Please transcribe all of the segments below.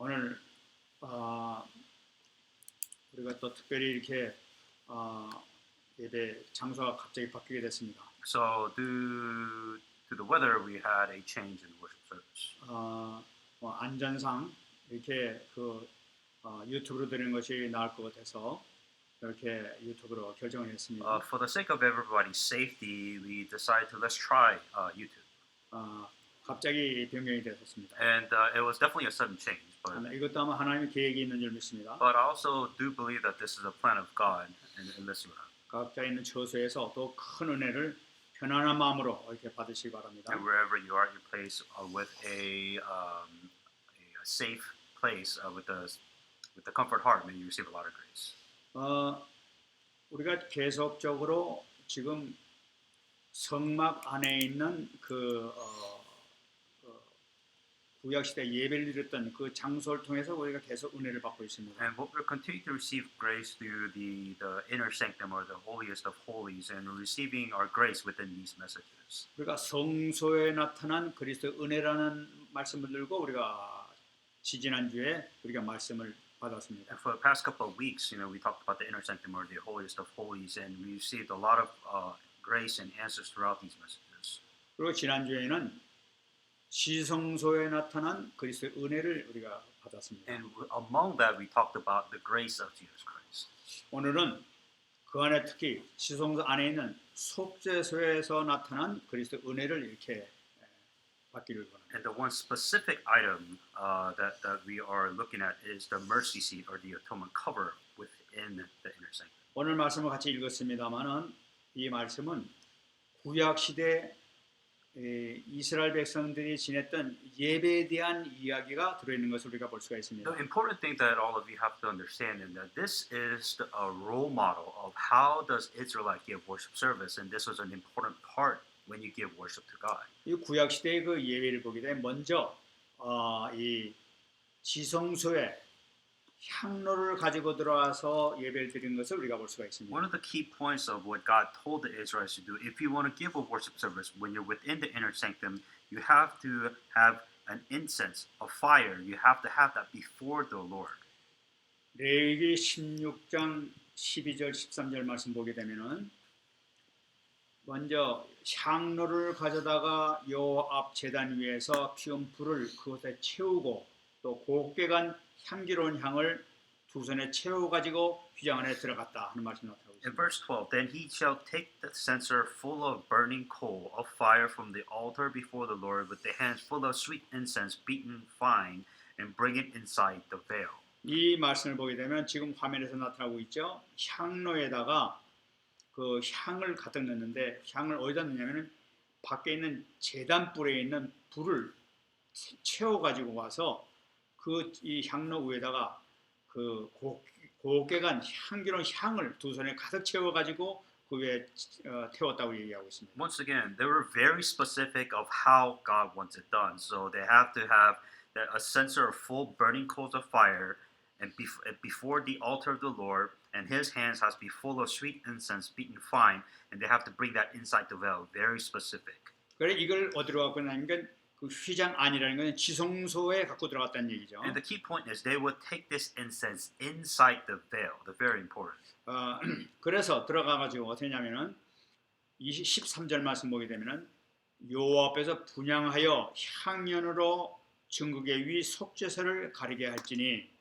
오늘 우리가 또 특별히 이렇게 예배 장소가 갑자기 바뀌게 됐습니다. So due to the weather, we had a change in worship service. 안전상 이렇게 유튜브로 드리는 것이 나을 것 같아서 이렇게 유튜브로 결정을 했습니다. For the sake of everybody's safety, we decided to let's try YouTube. 갑자기 변경이 되었습니다. And it was definitely a sudden change. 이것도 아마 하나님의 계획이 있는 줄 믿습니다. But I also do believe that this is a plan of God in this matter. 각자 있는 처소에서 또 큰 은혜를 편안한 마음으로 이렇게 받으시기 바랍니다. And wherever you are at your place, with a safe place, with the comfort heart, may you receive a lot of grace. 우리가 계속적으로 지금 성막 안에 있는 구약 시대 예배를 드렸던 그 장소를 통해서 우리가 계속 은혜를 받고 있습니다. And we're continuing to receive grace through the inner sanctum or the holiest of holies, and we're receiving our grace within these messages. 우리가 성소에 나타난 그리스도의 은혜라는 말씀을 들고 우리가 지지난주에 우리가 말씀을 받았습니다. And for the past couple of weeks, we talked about the inner sanctum or the holiest of holies, and we received a lot of grace and answers throughout these messages. 그리고 지난주에는 지성소에 나타난 그리스도의 은혜를 우리가 받았습니다. And among that, we talked about the grace of Jesus Christ. 오늘은 그 안에 특히 지성소 안에 있는 속죄소에서 나타난 그리스도의 은혜를 이렇게 받기를 원합니다. And the one specific item that we are looking at is the mercy seat or the atonement cover within the inner sanctum. 오늘 말씀을 같이 읽었습니다만은 이 말씀은 구약 시대 이스라엘 백성들이 지냈던 예배에 대한 이야기가 들어있는 것을 우리가 볼 수가 있습니다. The important thing that all of you have to understand is that this is a role model of how does Israelite give worship service, and this was an important part when you give worship to God. 이 구약 시대의 그 예배를 보게 되면 먼저 이 지성소에 향로를 가지고 들어와서 예배를 드리는 것을 우리가 볼 수가 있습니다. One of the key points of what God told the Israelites to do, if you want to give a worship service, when you're within the inner sanctum, you have to have an incense, a fire. You have to have that before the Lord. 레위기 16장 12절 13절 말씀 보게 되면은 먼저 향로를 가져다가 여호와 앞 제단 위에서 피운 불을 그것에 채우고 또 곱게 간 향기로운 향을 두 손에 채워 가지고 휘장 안에 들어갔다 하는 말씀 나타나고 있습니다. In verse 12, then he shall take the censer full of burning coal of fire from the altar before the Lord with the hands full of sweet incense beaten fine and bring it inside the veil. 이 말씀을 보게 되면 지금 화면에서 나타나고 있죠. 향로에다가 그 향을 가득 넣는데 향을 어디다 넣냐면은 밖에 있는 제단불에 있는 불을 채워 가지고 와서 이 향로 위에다가 그 곱게 간 향기로운 향을 두 손에 가득 채워 가지고 그 위에 태웠다고 얘기하고 있습니다. Once again, they were very specific of how God wants it done. So they have to have a censer of full burning coals of fire, and before the altar of the Lord, and his hands has to be full of sweet incense beaten fine, and they have to bring that inside the veil. Very specific. 그래 이걸 어디로 갖고 나니까 그 휘장 안이라는 것은 지성소에 갖고 들어갔다는 얘기죠. And the key point is they would take this incense inside the veil. The very important. 그래서 들어가가지고 어떻게 하냐면은 13절 말씀 보게 되면은 여호와 앞에서 분향하여 향연으로 증거계 위 속죄소를 가리게 할지니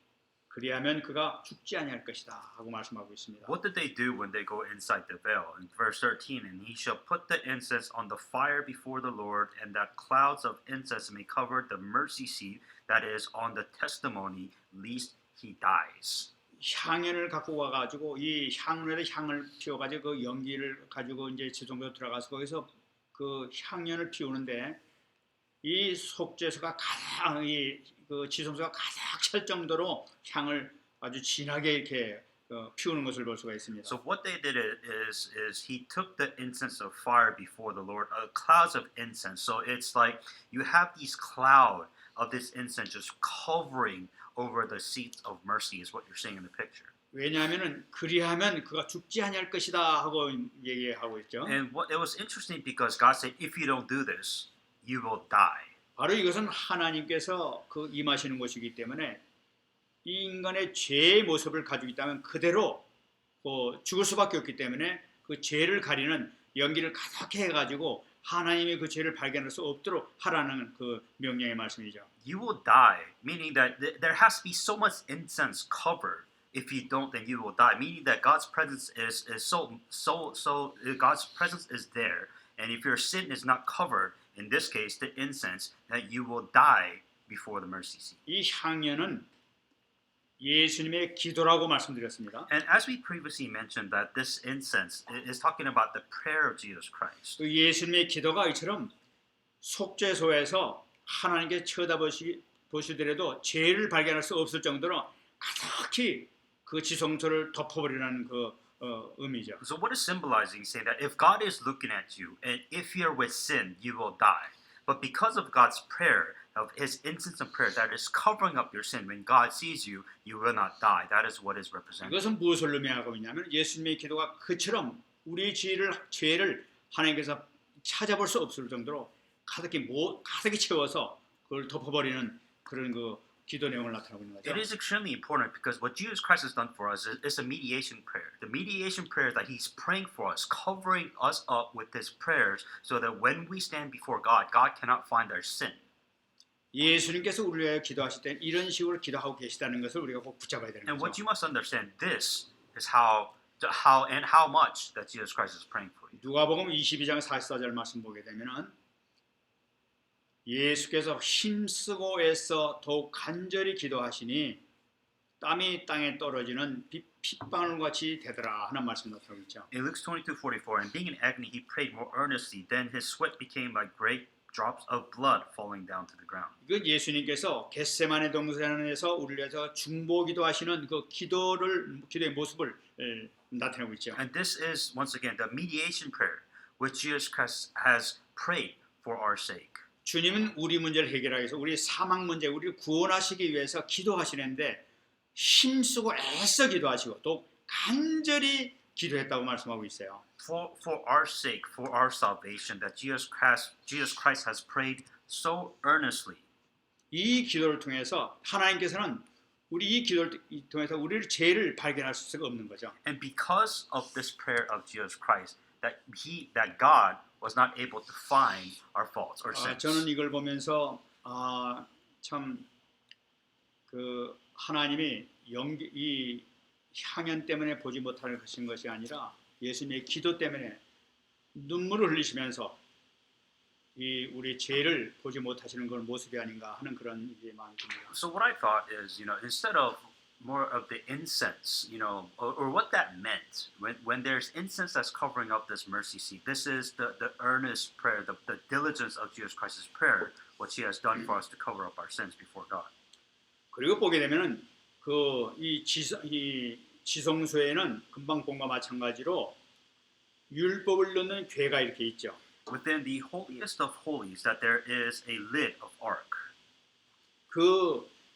그리하면 그가 죽지 아니할 것이다 하고 말씀하고 있습니다. What did they do when they go inside the veil? In verse 13, and he shall put the incense on the fire before the Lord, and that clouds of incense may cover the mercy seat that is on the testimony, lest he dies. 향연을 갖고 와가지고 이 향로에다 향을 피워가지고 그 연기를 가지고 이제 지성소에 들어가서 거기서 그 향연을 피우는데 이 속죄소가 가장 그 지성소가 가득 찰 정도로 향을 아주 진하게 이렇게 피우는 것을 볼 수가 있습니다. So what they did is he took the incense of fire before the Lord, clouds of incense. So it's like you have these cloud of this incense just covering over the seat of mercy is what you're seeing in the picture. 왜냐하면은 그리하면 그가 죽지 아니할 것이다 하고 얘기하고 있죠. And it was interesting because God said, if you don't do this, you will die. 바로 이것은 하나님께서 그 임하시는 곳이기 때문에 이 인간의 죄의 모습을 가지고 있다면 그대로 죽을 수밖에 없기 때문에 그 죄를 가리는 연기를 가득히 해가지고 하나님의 그 죄를 발견할 수 없도록 하라는 그 명령의 말씀이죠. You will die, meaning that there has to be so much incense covered. If you don't, then you will die. Meaning that God's presence is God's presence is there, and if your sin is not covered, in this case, the incense, that you will die before the mercy seat. 이 향연은 예수님의 기도라고 말씀드렸습니다. And as we previously mentioned, that this incense is talking about the prayer of Jesus Christ. 그 예수님의 기도가 이처럼 속죄소에서 하나님께 쳐다보시더라도 죄를 발견할 수 없을 정도로 가득히 그 지성소를 덮어버리는 그 의미죠. So what is symbolizing? Saying that if God is looking at you, and if you're with sin, you will die. But because of God's prayer, of His instance of prayer that is covering up your sin, when God sees you, you will not die. That is what is represented. 이것은 무엇을 의미하고 있냐면 예수님의 기도가 그처럼 우리의 죄를 하나님께서 찾아볼 수 없을 정도로 가득히 채워서 그걸 덮어버리는 그런 그 기도 내용을 나타내고 있는 거죠. It is extremely important because what Jesus Christ has done for us is a mediation prayer. The mediation prayer that He's praying for us, covering us up with His prayers, so that when we stand before God, God cannot find our sin. 예수님께서 우리를 위하여 기도하실 때 이런 식으로 기도하고 계시다는 것을 우리가 꼭 붙잡아야 되는 And what 거죠. you must understand, this is how much that Jesus Christ is praying for you. 누가복음 22장 44절 말씀 보게 되면은 예수께서 힘쓰고 애써 더욱 간절히 기도하시니 땀이 땅에 떨어지는 핏방울 같이 되더라 하는 말씀 나타나고 있죠. In Luke 22:44, and being in agony, he prayed more earnestly. Then his sweat became like great drops of blood falling down to the ground. 그 예수님께서 겟세마네 동산에서 우리를 위해서 중보 기도하시는 그 기도의 모습을 나타내고 있죠. And this is once again the mediation prayer which Jesus Christ has prayed for our sake. 주님은 우리 문제를 해결하기 위해서 우리 사망 문제, 우리를 구원하시기 위해서 기도하시는데 힘쓰고 애써 기도하시고 또 간절히 기도했다고 말씀하고 있어요. For our sake, for our salvation, that Jesus Christ has prayed so earnestly. 이 기도를 통해서 하나님께서는 이 기도를 통해서 우리를 죄를 발견할 수가 없는 거죠. And because of this prayer of Jesus Christ, that God was not able to find our faults or sins. 저는 이걸 보면서 참 그 하나님이 이 향연 때문에 보지 못하는 것이 아니라 예수님의 기도 때문에 눈물을 흘리시면서 이 우리 죄를 보지 못하시는 걸 모습이 아닌가 하는 그런 마음이 듭니다. So what I thought is, instead of more of the incense, or what that meant, when there's incense that's covering up this mercy seat, this is the earnest prayer, the diligence of Jesus Christ's prayer, what He has done for us to cover up our sins before God. 그리고 보게 되면은 이 지성소에는 금방 본 것과 마찬가지로 율법을 넣는 궤가 이렇게 있죠. Within the holiest of holies, that there is a lid of ark.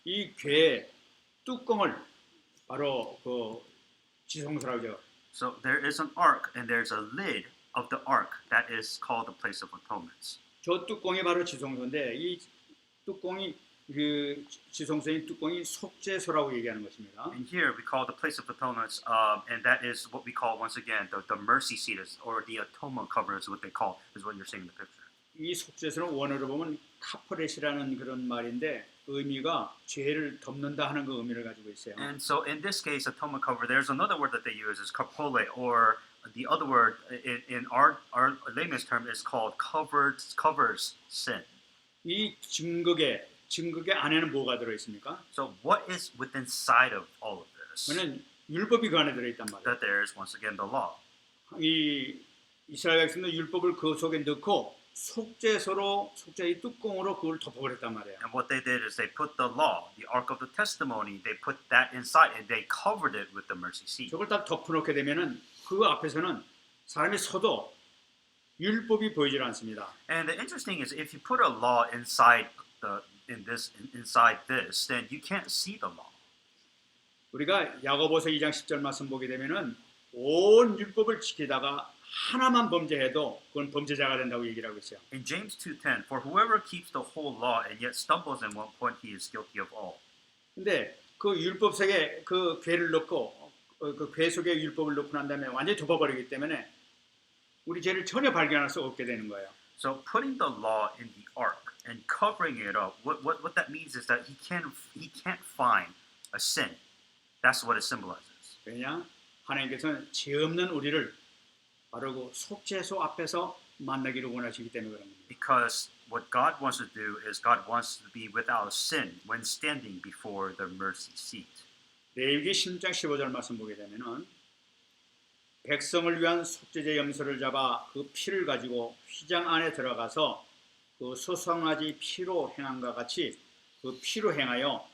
이 궤 뚜껑을 바로 지성소라고 하죠. So there is an ark, and there's a lid of the ark that is called the place of atonements. 저 뚜껑이 바로 지성소인데 이 뚜껑이 지성소의 뚜껑이 속죄소라고 얘기하는 것입니다. And here we call the place of atonements, and that is what we call once again the mercy seat, or the atonement cover is what they call, is what you're seeing in the picture. 이 속죄소는 원어로 보면 카퍼렛이라는 그런 말인데 의미가 죄를 덮는다 하는 그 의미를 가지고 있어요. And so in this case, atonement cover, there's another word that they use is kapole, or the other word in our layman's term is called covers sin. 이 증거계 안에는 뭐가 들어 있습니까? So what is within side of all of this? 그는 율법이 그 안에 들어 있단 말이에요. That there is once again the law. 이 이스라엘 백성도 율법을 그 속에 넣고 속죄의 뚜껑으로 그걸 덮어버렸단 말이에요. And what they did is they put the law, the ark of the testimony, they put that inside, and they covered it with the mercy seat. 저걸 딱 덮어놓게 되면은 그 앞에서는 사람이 서도 율법이 보이질 않습니다. And the interesting is, if you put a law inside this, then you can't see the law. 우리가 야고보서 2장 10절 말씀 보게 되면은 온 율법을 지키다가 하나만 범죄해도 그건 범죄자가 된다고 얘기를 하고 있어요. In James 2:10, for whoever keeps the whole law and yet stumbles in one point, he is guilty of all. 근데 그 율법 속에 그 괴를 넣고 그 괴 속에 율법을 넣고 난 다음에 완전히 덮어버리기 때문에 우리 죄를 전혀 발견할 수 없게 되는 거예요. So putting the law in the ark and covering it up, what that means is that he can't find a sin. That's what it symbolizes. 왜냐? 하나님께서는 죄 없는 우리를 바로 그 속죄소 앞에서 만나기를 원하시기 때문에 그런 겁니다. Because what God wants to do is God wants to be without sin when standing before the mercy seat. 레위기 10장 15절 말씀 보게 되면은 백성을 위한 속죄제 염소를 잡아 그 피를 가지고 휘장 안에 들어가서 그 소송아지 피로 행함과 같이 그 피로 행하여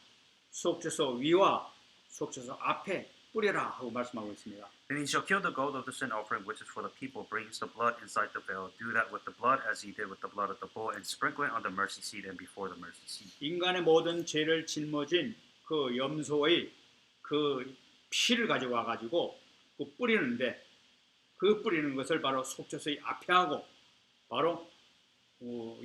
속죄소 위와 속죄소 앞에 뿌려라 하고 말씀하고 있습니다. And he shall kill the goat of the sin offering, which is for the people, brings the blood inside the veil. Do that with the blood as he did with the blood of the bull, and sprinkle it on the mercy seat and before the mercy seat. 인간의 모든 죄를 짊어진 그 염소의 그 피를 가지고 와가지고 그 뿌리는데 그 뿌리는 것을 바로 속죄소의 앞에 하고 바로 그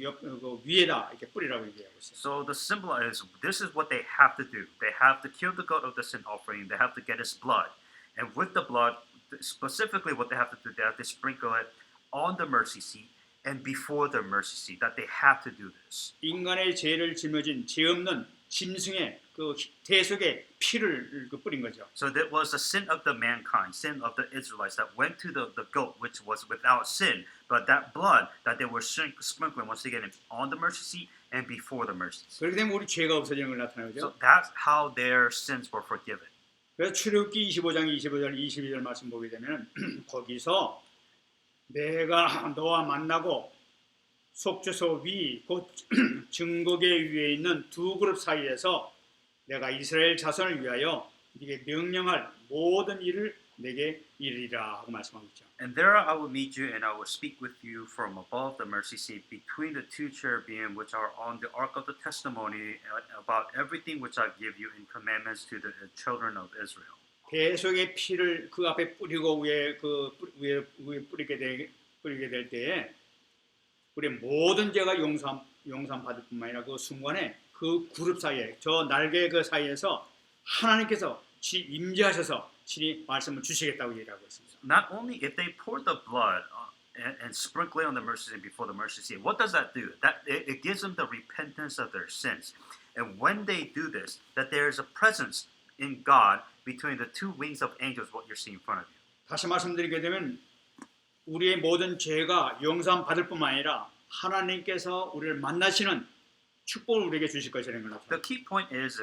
위에다 이렇게 뿌리라고 얘기하고 있어요. So the symbol is this is what they have to do. They have to kill the goat of the sin offering. They have to get his blood, and with the blood, specifically what they have to do, they have to sprinkle it on the mercy seat and before the mercy seat. That they have to do this. 인간의 죄를 짊어진 죄 없는 짐승의 그 대속의 피를 그 뿌린 거죠. So that was the sin of the mankind, sin of the Israelites that went to the goat, which was without sin. But that blood that they were sprinkling once again on the mercy seat and before the mercy seat. 그렇게 되면 우리 죄가 없어지는 걸 나타내죠. So that's how their sins were forgiven. 그래서 출애굽기 25장 25절 22절 말씀 보게 되면 거기서 내가 너와 만나고 속죄소 위 곧 증거계 위에 있는 두 그룹 사이에서 내가 이스라엘 자손을 위하여 네게 명령할 모든 일을 내게 이르리라 하고 말씀하고 있죠. And there I will meet you, and I will speak with you from above the mercy seat, between the two cherubim which are on the ark of the testimony, about everything which I give you in commandments to the children of Israel. 대속의 피를 그 앞에 뿌리고 위에 뿌리게 될 때에 우리 모든 죄가 용서함 받을 뿐만 아니라 그 순간에 그 그룹 사이에 저 날개 그 사이에서 하나님께서 임재하셔서 친히 말씀을 주시겠다고 얘기하고 있습니다. Not only if they pour the blood and sprinkle it on the mercy seat before the mercy seat, what does that do? That it gives them the repentance of their sins. And when they do this, that there is a presence in God between the two wings of angels, what you're seeing in front of you. 다시 말씀드리게 되면 우리의 모든 죄가 용서함 받을 뿐만 아니라 하나님께서 우리를 만나시는 축복을 우리에게 주실 것이라는 걸 The 나타납니다. key point is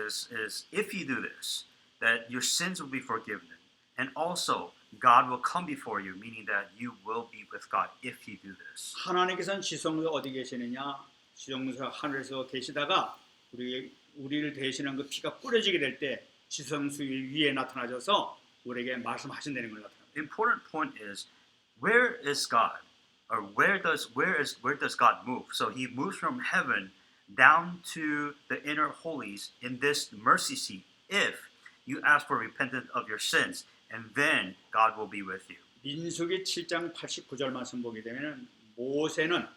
if you do this, that your sins will be forgiven, and also God will come before you, meaning that you will be with God if you do this. 하나님께서는 지성소 어디 계시느냐? 지성소 하늘에서 계시다가 우리를 대신한 그 피가 뿌려지게 될 때 지성소 위에 나타나셔서 우리에게 말씀하신다는 걸 나타납니다. Important point is where is God, or where does God move? So He moves from heaven down to the inner holies in this mercy seat. If you ask for repentance of your sins, and then God will be with you. 민수기 7장 89절 말씀 보게 되면 모세는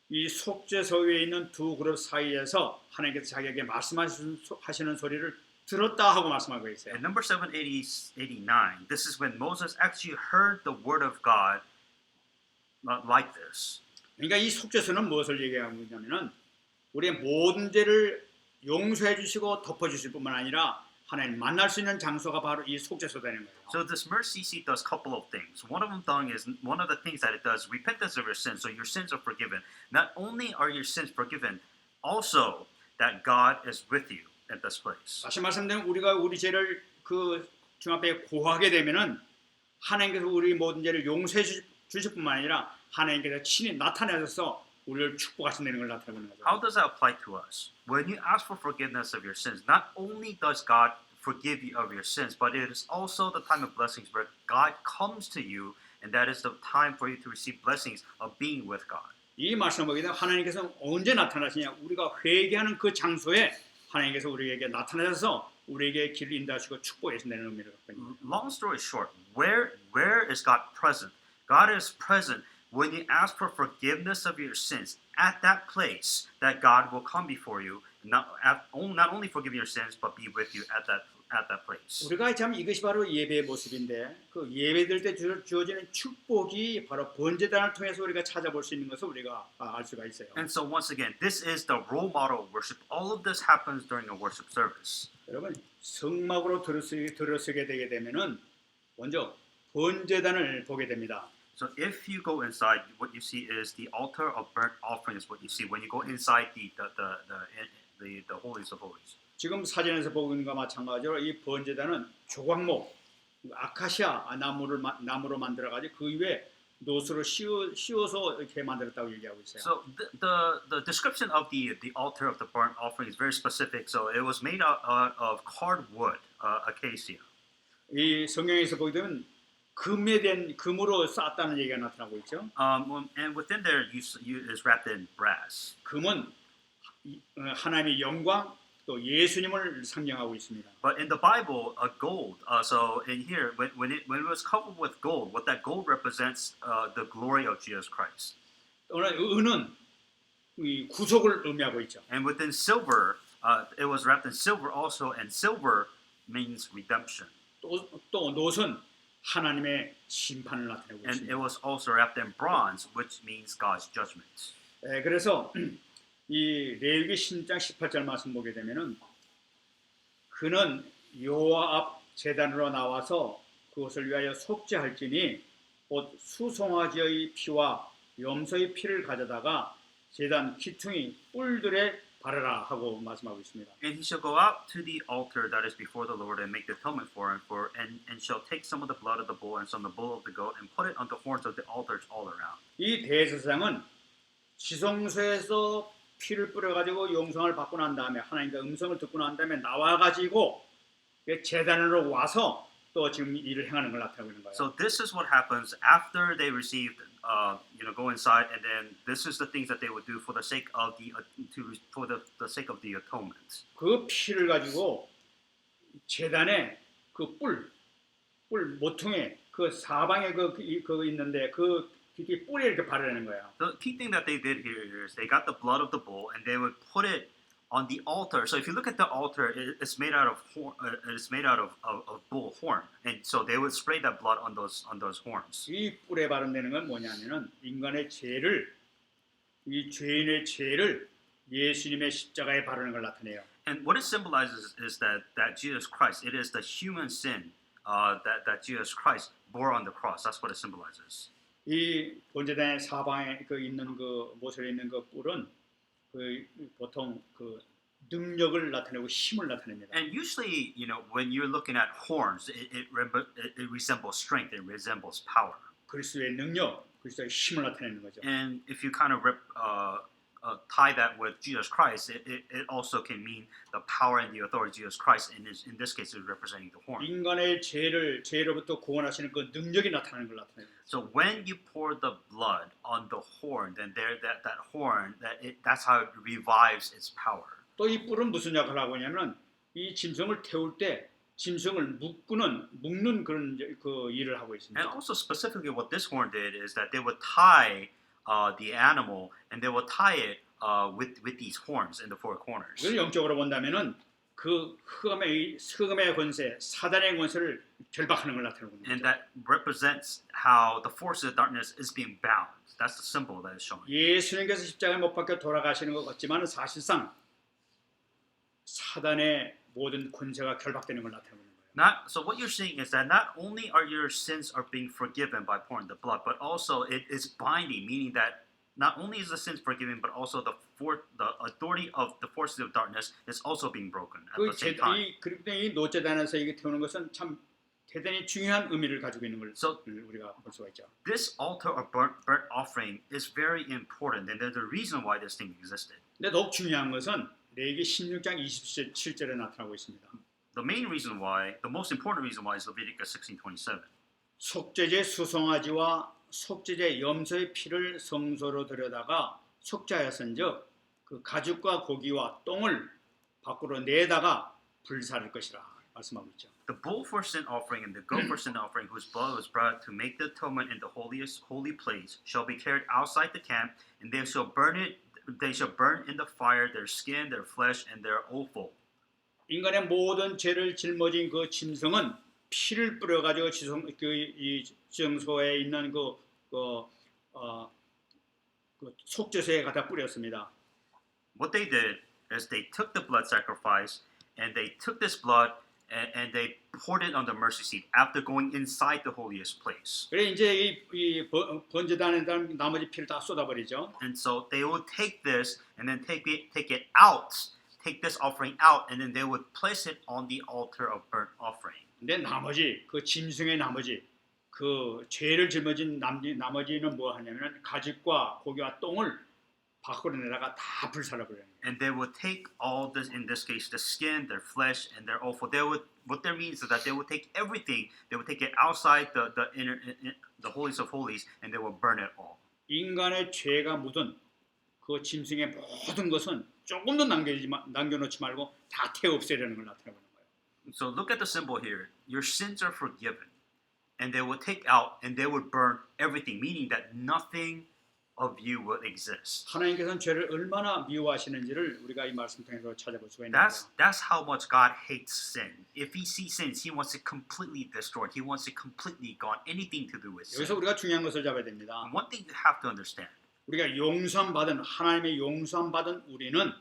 이 속죄소에 있는 두 그룹 사이에서 하나님께서 자기에게 말씀하시는 소리를 들었다 하고 말씀하고 있어요. In number 789, this is when Moses actually heard the word of God like this. 그러니까 이 속죄소는 무엇을 얘기하고 있냐면은 우리의 모든 죄를 용서해 주시고 덮어 주실 뿐만 아니라 하나님 만날 수 있는 장소가 바로 이 속죄소되는 거예요. So this mercy seat does a couple of things. One of the things that it does, repentance of your sins, so your sins are forgiven. Not only are your sins forgiven, also that God is with you at this place. 다시 말씀드리면 우리가 우리 죄를 그 주 앞에 고하게 되면은 하나님께서 우리 모든 죄를 용서해 주실 뿐만 아니라 하나님께서 친히 나타나셔서 우리를 축복하신다는 걸 나타내는 거죠. How does that apply to us? When you ask for forgiveness of your sins, not only does God forgive you of your sins, but it is also the time of blessings where God comes to you, and that is the time for you to receive blessings of being with God. 이 말씀을 보게 되면 하나님께서 언제 나타나시냐? 우리가 회개하는 그 장소에 하나님께서 우리에게 나타나셔서 우리에게 길을 인도하시고 축복해 주신다는 의미를 갖고 있습니다. Long story short, where is God present? God is present when you ask for forgiveness of your sins. At that place, that God will come before you, not only forgive your sins, but be with you at that place. 우리가 참 이것이 바로 예배의 모습인데 그 예배드릴 때 주어지는 축복이 바로 번제단을 통해서 우리가 찾아볼 수 있는 것을 우리가 알 수가 있어요. And so once again, this is the role model of worship. All of this happens during a worship service. 여러분 성막으로 들어서게 되게 되면은 먼저 번제단을 보게 됩니다. So if you go inside, what you see is the altar of burnt offering is what you see when you go inside the holies of holies. 지금 사진에서 보고 있는 것과 마찬가지로 이 번제단은 조각목, 아카시아 나무로 만들어 가지고 그 위에 노수로 씌워서 이렇게 만들었다고 얘기하고 있어요. So the description of the altar of the burnt offering is very specific. So it was made out of carved wood, acacia. 이 성경에서 보게 되면 금으로 쌓았다는 얘기가 나타나고 있죠. And within there, is wrapped in brass. 금은 하나님의 영광 또 예수님을 상징하고 있습니다. But in the Bible, gold. So in here, when it was covered with gold, what that gold represents the glory of Jesus Christ. 오늘 은은 이 구속을 의미하고 있죠. And within silver, it was wrapped in silver also, and silver means redemption. 또 노선 하나님의 심판을 나타내고 And 있습니다. it was also wrapped in bronze, which means God's judgment. 그래서 이 레위기 10장 18절 말씀 보게 되면은 그는 여호와 앞 제단으로 나와서 그것을 위하여 속죄할지니 곧 수송아지의 피와 염소의 피를 가져다가 제단 기퉁이 뿔들에 바르라 하고 말씀하고 있습니다. And he shall go out to the altar that is before the Lord and make the atonement for him, and shall take some of the blood of the bull and some of the bull of the goat and put it on the horns of the altars all around. 이 대제사장은 지성소에서 피를 뿌려가지고 용성을 받고 난 다음에 하나님과 음성을 듣고 난 다음에 나와가지고 제단으로 와서 또 지금 일을 행하는 걸 나타내고 있는 거예요. So this is what happens after they received, go inside, and then this is the things that they would do for the sake of the sake of the atonement. 그 피를 가지고 제단에 그 뿔 모퉁이 그 사방에 그 있는데 그 뿔에 이렇게 바르는 거예요. The key thing that they did here is they got the blood of the bull and they would put it on the altar. So if you look at the altar, it's made out of bull horn, and so they would spray that blood on those horns. 이 뿔에 바른다는 건 뭐냐면은 인간의 죄를 이 죄인의 죄를 예수님의 십자가에 바르는 걸 나타내요. And what it symbolizes is that Jesus Christ, it is the human sin that Jesus Christ bore on the cross. That's what it symbolizes. 이 번제단의 사방에 있는 그 모서리 있는 그 뿔은 보통 그 능력을 나타내고 힘을 나타냅니다. And usually, when you're looking at horns, it resembles strength, it resembles power. 그리스도의 능력, 그리스도의 힘을 나타내는 거죠. And if you kind of tie that with Jesus Christ, it also can mean the power and the authority of Jesus Christ. In this case, it's representing the horn. 인간의 죄로부터 구원하시는 그 능력이 나타나는 걸 나타냅니다. So when you pour the blood on the horn, then that horn, that's how it revives its power. 또 이 뿔은 무슨 역할을 하고 있냐면 이 짐승을 태울 때 짐승을 묶는 그런 그 일을 하고 있습니다. And also specifically, what this horn did is that they would tie the animal, and they would tie it with these horns in the four corners. 이걸 영적으로 본다면은 그 흑암의 권세, 사단의 권세를 결박하는 걸 나타내고 있는 And 거죠. that represents how the forces of darkness is being bound. That's the symbol that is showing. 예수님께서 십자가에 못 박혀 돌아가시는 것 같지만 사실상 사단의 모든 권세가 결박되는 걸 나타내고 있는 거예요. So what you're seeing is that not only are your sins are being forgiven by pouring the blood, but also it is binding, meaning that not only is the sins forgiven, but also the authority of the forces of darkness is also being broken at the same time. 이 노제단에서 이게 태우는 것은 참 대단히 중요한 의미를 가지고 있는 걸 우리가 볼 수가 있죠. This altar of burnt offering is very important, and there's a reason why this thing existed. 근데 더욱 중요한 것은 레위기 16장 27절에 나타나고 있습니다. The most important reason why is Leviticus 16:27. 속죄제 수송아지와 속죄제 염소의 피를 성소로 들여다가 속죄하였은즉 그 가죽과 고기와 똥을 밖으로 내다가 불사를 것이라 말씀하고 있죠. The bull for sin offering and the goat for sin offering, whose blood was brought to make the atonement in the holiest holy place, shall be carried outside the camp, and they shall burn it they shall burn in the fire their skin, their flesh, and their offal. 인간의 모든 죄를 짊어진 그 짐승은 피를 뿌려가지고 이 지성소에 있는 그 속죄소에 갖다 뿌렸습니다. What they did is they took the blood sacrifice and they took this blood and they poured it on the mercy seat after going inside the holiest place. 그래 이제 이 번제단에다 나머지 피를 다 쏟아버리죠. And so they would take this and then take it out, take this offering out, and then they would place it on the altar of burnt offering. 근데 나머지 그 짐승의 나머지 그 죄를 짊어진 나머지는 뭐 하냐면 가죽과 고기와 똥을 밖으로 내다가 다 불살라버려요. And they would take all this, in this case, the skin, their flesh, and their offal. They would, what that means is that they would take everything. They would take it outside the inner, the holiest of holies, and they would burn it all. 인간의 죄가 묻은 그 짐승의 모든 것은 조금도 남겨놓지 말고 다 태워 없애려는 걸 나타내는 거예요. So look at the symbol here. Your sins are forgiven, and they would take out and they would burn everything, meaning that nothing of you will exist. 하나님께서는 죄를 얼마나 미워하시는지를 우리가 이 말씀 통해서 찾아볼 수가 있는 거예요. That's how much God hates sin. If He sees sins, He wants it completely destroyed. He wants it completely gone. Anything to do with sin. 여기서 우리가 중요한 것을 잡아야 됩니다. And one thing you have to understand. 우리가 용서함 받은 하나님의 용서함 받은 우리는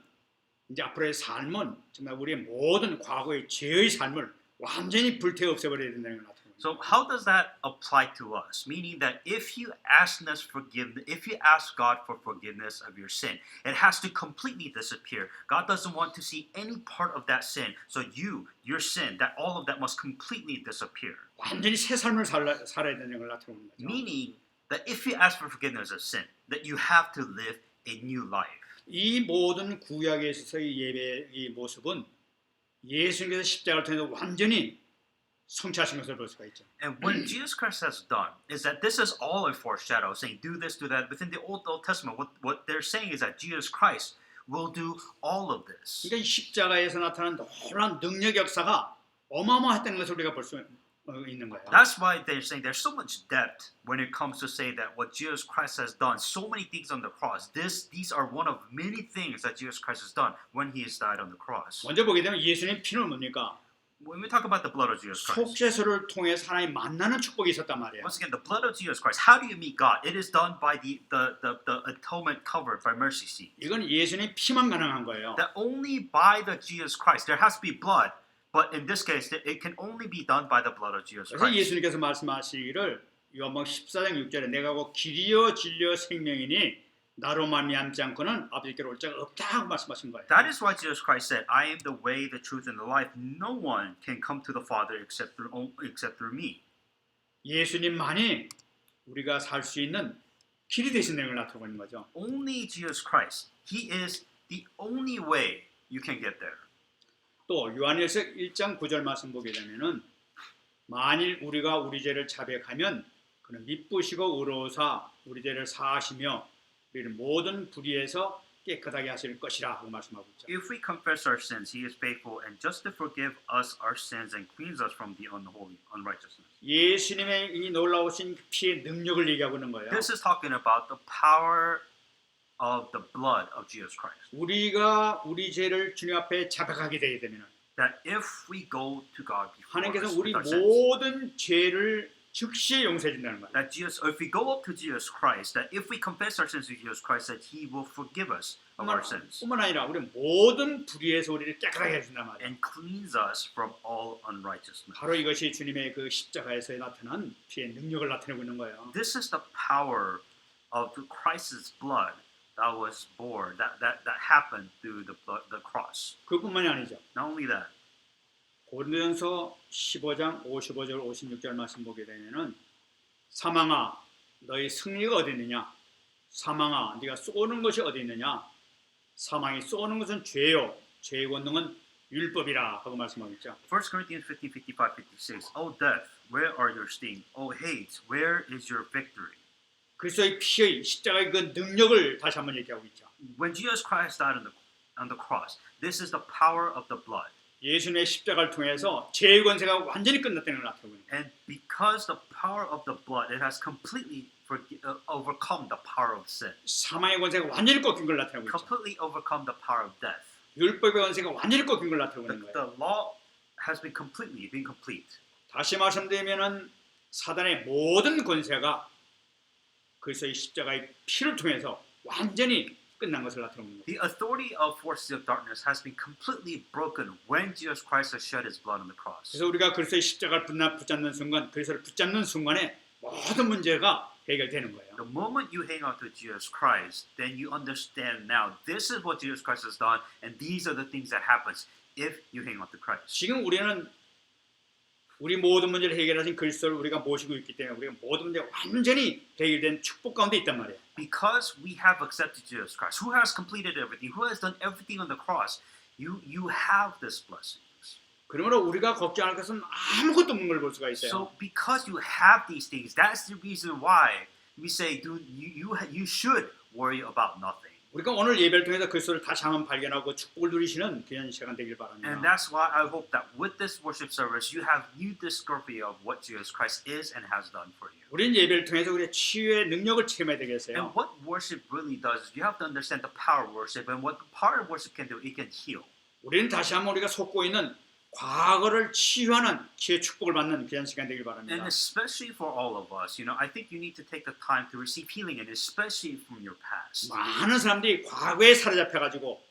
이제 앞으로의 삶은 정말 우리의 모든 과거의 죄의 삶을 완전히 불태워 없애버려야 된다는 걸 나타냅니다. So how does that apply to us? Meaning that if you ask God for forgiveness of your sin, it has to completely disappear. God doesn't want to see any part of that sin. So your sin, that all of that must completely disappear. 완전히 새 삶을 살아야 되는 걸 나타내는 거죠. Meaning that if you ask for forgiveness of sin, that you have to live a new life. 이 모든 구약에 있어서의 예배의 모습은 예수님께서 십자가를 통해서 완전히 성취하신 것을 볼 수가 있죠. And what Jesus Christ has done is that this is all a foreshadow, saying do this, do that. Within the Old Testament, what they're saying is that Jesus Christ will do all of this. 그러니까 이 십자가에서 나타난 놀라운 능력 역사가 어마어마했다는 것을 우리가 볼 수 있는 거예요. That's why they're saying there's so much depth when it comes to say that what Jesus Christ has done, so many things on the cross. These are one of many things that Jesus Christ has done when He has died on the cross. 먼저 보게 되면 예수님 피는 뭡니까? When we talk about the blood of Jesus Christ, 속죄소를 통해서 하나님 만나는 축복이 있었단 말이에요. once again, the blood of Jesus Christ. How do you meet God? It is done by the atonement covered by mercy seat. 이건 예수님 피만 가능한 거예요. That only by the Jesus Christ there has to be blood, but in this case, it can only be done by the blood of Jesus 그래서 Christ. 예수님께서 말씀하시기를 요한복음 14장 6절에 내가 곧 길이요 진리요 생명이니 나로 말미암지 않고는 아버지께로 올 자가 없다고 말씀하신 거예요. That is why Jesus Christ said, "I am the way, the truth, and the life. No one can come to the Father except through me." 예수님만이 우리가 살 수 있는 길이 되신다는 걸 나타내고 있는 거죠. Only Jesus Christ. He is the only way you can get there. 또 요한일서 1장 9절 말씀 보게 되면은 만일 우리가 우리 죄를 자백하면 그는 미쁘시고 의로우사 우리 죄를 사하시며 우리를 모든 불의에서 깨끗하게 하실 것이라 하고 말씀하고 있죠. If we confess our sins, He is faithful and just to forgive us our sins and cleanse us from the unrighteousness. 예수님의 이 놀라우신 피의 능력을 얘기하고 있는 거예요. This is talking about the power of the blood of Jesus Christ. 우리가 우리 죄를 주님 앞에 자백하게 되게 되면 That if we go to God before 하나님께서 us 우리 with our sins, 모든 죄를 즉시 용서해 준다는 거예요. that if we go up to Jesus Christ, that if we confess our sins to Jesus Christ, that He will forgive us of our sins 뿐만 아니라 우리 모든 불의에서 우리를 깨끗하게 해준단 말이에요. and cleanse us from all unrighteousness. 바로 이것이 주님의 그 십자가에서 나타난 피의 능력을 나타내고 있는 거예요. This is the power of Christ's blood that was born, that happened through the cross. 그뿐만이 아니죠. Not only that, 고린도전서 15장 55절 56절 말씀 보게 되면은 사망아 너희 승리가 어디 있느냐? 사망아 네가 쏘는 것이 어디 있느냐? 사망이 쏘는 것은 죄요. 죄의 권능은 율법이라 하고 말씀하고 있죠. 1 Corinthians 15, 55, 56. O death, where are your sting? O hate, where is your victory? 그리스도의 피의 십자가의 그 능력을 다시 한번 얘기하고 있죠. When Jesus Christ died on the cross, this is the power of the blood. 예수님의 십자가를 통해서 죄의 권세가 완전히 끝났다는 걸 나타내고 있는 거예요. And because the power of the blood, it has completely overcome the power of sin, 사망의 권세가 완전히 꺾인 걸 나타내고 있죠. completely overcome the power of death. 율법의 권세가 완전히 꺾인 걸 나타내고 있는 거예요. The law has been complete. 다시 말씀드리면은 사단의 모든 권세가 그리스도의 십자가의 피를 통해서 완전히 끝난 것을 나타내는 거예요. The authority of forces of darkness has been completely broken when Jesus Christ has shed his blood on the cross. 그래서 우리가 그리스도의 십자가를 붙잡는 순간, 그리스도를 붙잡는 순간에 모든 문제가 해결되는 거예요. The moment you hang on to Jesus Christ, then you understand now this is what Jesus Christ has done, and these are the things that happens if you hang on to Christ. 지금 우리는 우리 모든 문제를 해결하신 그리스도를 우리가 모시고 있기 때문에 우리가 모든 문제가 완전히 해결된 축복 가운데 있단 말이에요. Because we have accepted Jesus Christ, who has completed everything, who has done everything on the cross, you have this blessings. 그러므로 우리가 걱정할 것은 아무것도 없는 걸 볼 수가 있어요. So because you have these things, that's the reason why we say, dude, you should worry about nothing. 우리가 오늘 예배를 통해서 그리스도를 다시 한번 발견하고 축복을 누리시는 귀한 시간 되길 바랍니다. And that's why I hope that with this worship service, you have new discovery of what Jesus Christ is and has done for you. 우리는 예배를 통해서 우리의 치유의 능력을 체험해야 되겠어요. And what worship really does is you have to understand the power of worship, and what the power of worship can do, it can heal. 우리는 다시 한번 우리가 속고 있는 과거를 치유하는 기회 축복을 받는 귀한 시간 되길 바랍니다. And especially for all of us, I think you need to take the time to receive healing, and especially from your past. 많은 사람들이 과거에 사로잡혀가지고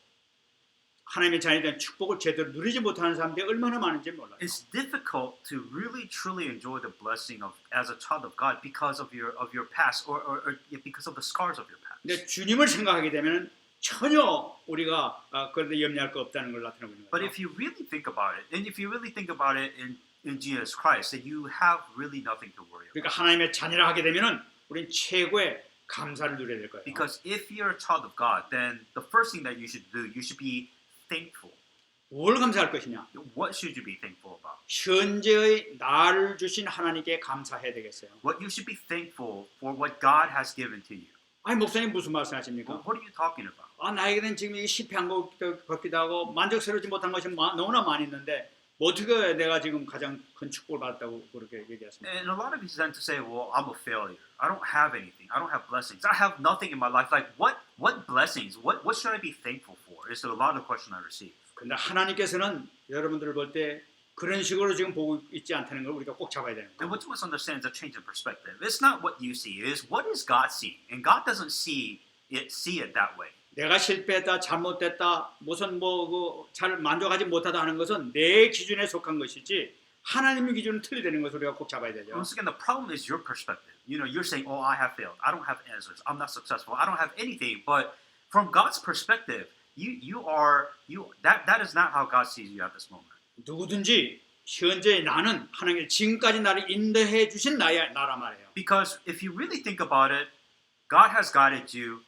하나님의 자녀에 대한 축복을 제대로 누리지 못하는 사람들이 얼마나 많은지 몰라요. It's difficult to really truly enjoy the blessing of as a child of God because of your past, or because of the scars of your past. 근데 주님을 생각하게 되면 전혀 우리가 그런데 염려할 거 없다는 걸 나타내고 있는 But 거예요. if you really think about it, and if you really think about it in Jesus Christ, then you have really nothing to worry about. 그러니까 하나님의 자녀라 하게 되면은 우리는 최고의 감사를 누려야 될 거예요. Because if you're a child of God, then the first thing that you should do, you should be thankful. 뭘 감사할 것이냐? What should you be thankful about? 현재의 나를 주신 하나님께 감사해야 되겠어요. What you should be thankful for what God has given to you. 아니 목사님 무슨 말씀하십니까? What are you talking about? 나에게는 지금 이 실패한 것 같기도 하고 만족스럽지 못한 것이 너무나 많이 있는데 어떻게 내가 지금 가장 큰 축복을 받았다고 그렇게 얘기하십니까? And a lot of you tend to say, well, I'm a failure. I don't have anything. I don't have blessings. I have nothing in my life. Like what blessings? What should I be thankful for? Is a lot of question I receive. 근데 하나님께서는 여러분들을 볼 때 그런 식으로 지금 보고 있지 않다는 걸 우리가 꼭 잡아야 되는 And 거예요. what you must understand is a change in perspective. It's not what you see. It is what is God seeing. And God doesn't see it that way. 내가 실패했다, 잘못됐다, 무슨 잘 만족하지 못하다 하는 것은 내 기준에 속한 것이지 하나님의 기준은 틀리다는 것을 우리가 꼭 잡아야 되죠. Once again, the problem is your perspective. You're saying, oh, I have failed. I don't have answers. I'm not successful. I don't have anything. But from God's perspective, that is not how God sees you at this moment. 누구든지 현재 나는 하나님이 지금까지 나를 인도해 주신 나라 말이에요. Because if you really think about it, God has guided you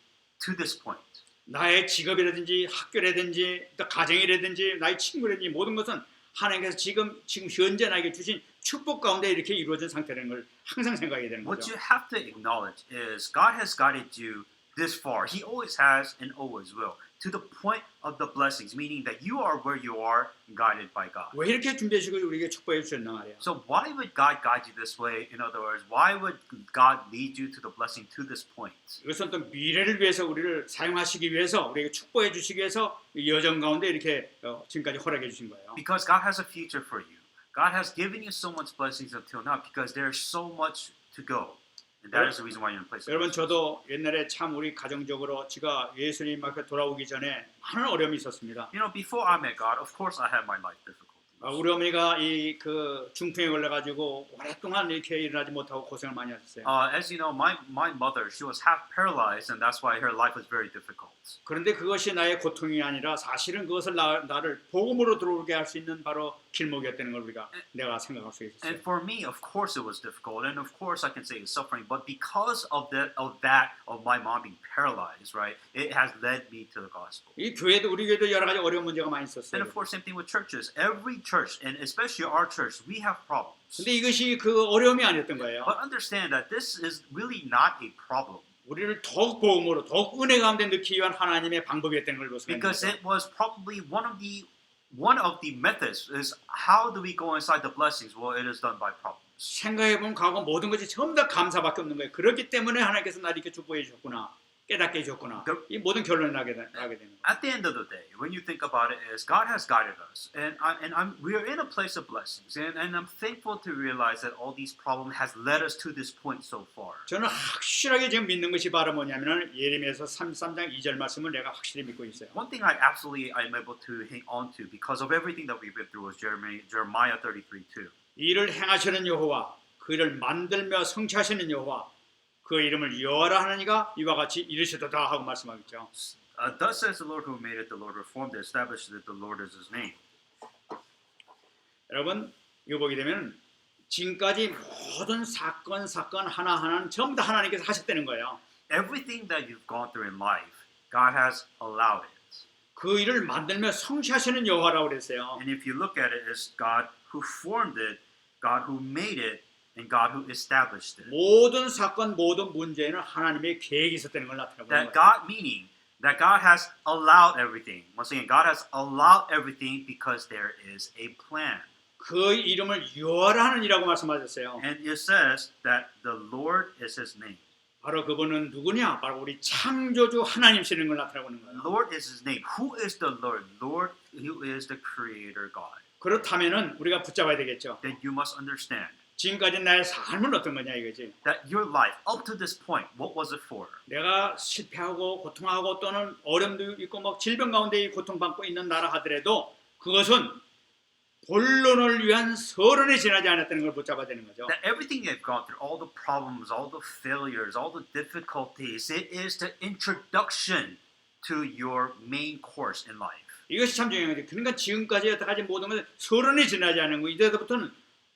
to this point. 나의 직업이라든지 학교라든지 또 가정이라든지 나의 친구라든지 모든 것은 하나님께서 지금 현재 나에게 주신 축복 가운데 이렇게 이루어진 상태라는 걸 항상 생각해야 되는 What 거죠. you have to acknowledge is God has guided you this far. He always has and always will. To the point of the blessings, meaning that you are where you are, guided by God. 왜 이렇게 준비해 주시고 우리에게 축복해 주셨나 말이에요. So why would God guide you this way? In other words, why would God lead you to the blessing to this point? 이것은 또 미래를 위해서 우리를 사용하시기 위해서 우리에게 축복해 주시기 위해서 이 여정 가운데 이렇게 지금까지 허락해 주신 거예요. Because God has a future for you. God has given you so much blessings until now because there's so much to go. And that is the reason why you're in a place. 여러분 저도 옛날에 참 우리 가정적으로 제가 예수님 앞에 돌아오기 전에 많은 어려움이 있었습니다. Before I met God, of course I had my life difficulties. 우리 어머니가 이 그 중풍에 걸려가지고 오랫동안 이렇게 일어나지 못하고 고생을 많이 하셨어요. As you know, my mother, she was half paralyzed, and that's why her life was very difficult. 그런데 그것이 나의 고통이 아니라 사실은 그것을 나를 복음으로 들어오게 할 수 있는 바로 길목이었다는 걸 내가 생각할 수 있었어요. And for me, of course, it was difficult, and of course, I can say it's suffering. But because of my mom being paralyzed, right, it has led me to the gospel. 이 교회도 우리 교회도 여러 가지 어려운 문제가 많이 있었어요. And of course, same thing with churches. Every church, and especially our church, we have problems. 근데 이것이 그 어려움이 아니었던 거예요. But understand that this is really not a problem. 우리를 더욱 복음으로 더욱 은혜 가운데 넣기 위한 하나님의 방법이었다는 걸 볼 수가 있는 Because 거죠. it was probably one of the methods is how do we go inside the blessings? Well, it is done by problems. 생각해보면 과거 모든 것이 전부 다 감사밖에 없는 거예요. 그렇기 때문에 하나님께서 나를 이렇게 축복해 주셨구나, 깨닫게 해줬구나. 이 모든 결론이 나게 되는 거예요. At the end of the day, when you think about it, is God has guided us, and we are in a place of blessings, and I'm thankful to realize that all these problems has led us to this point so far. 저는 확실하게 지금 믿는 것이 바로 뭐냐면은 예레미야서 33장 2절 말씀을 내가 확실히 믿고 있어요. One thing I absolutely am able to hang on to because of everything that we've been through was Jeremiah 33:2. 이를 행하시는 여호와, 그를 만들며 성취하시는 여호와, 그 이름을 여호와라 하느니가 이와 같이 이르시도다 하고 말씀하겠죠. Thus says the Lord who made it, the Lord reformed it, established it, the Lord is His name. 여러분 이거 보게 되면 지금까지 모든 사건 하나하나는 전부 다 하나님께서 하셨다는 거예요. Everything that you've gone through in life, God has allowed it. 그 일을 만들며 성취하시는 여호와라고 그랬어요. And if you look at it, it's God who formed it, God who made it, and God who established it. 모든 사건, 모든 문제에는 하나님의 계획이 있었다는 걸 나타내고 있는 That 거예요. God meaning that God has allowed everything. Once again, God has allowed everything because there is a plan. 그 이름을 여호와라 하느니라고 말씀하셨어요. And it says that the Lord is His name. 바로 그분은 누구냐? 바로 우리 창조주 하나님이시는 걸 나타내고 있는 거예요. Lord is His name. Who is the Lord? Lord, who is the Creator God. 그렇다면은 우리가 붙잡아야 되겠죠. Then you must understand 지금까지 나의 삶은 어떤 거냐 이거지. that your life up to this point, what was it for? 내가 실패하고 고통하고 또는 어려움도 있고 막 질병 가운데 고통받고 있는 나라 하더라도 그것은 본론을 위한 서론에 지나지 않았다는 걸 붙잡아야 되는 거죠. That everything you've gone through, all the problems, all the failures, all the difficulties, it is the introduction to your main course in life. 이것이 참 중요한 거죠. 그러니까 지금까지 여태까지 모든 것은 서론에 지나지 않은 거. 이제부터는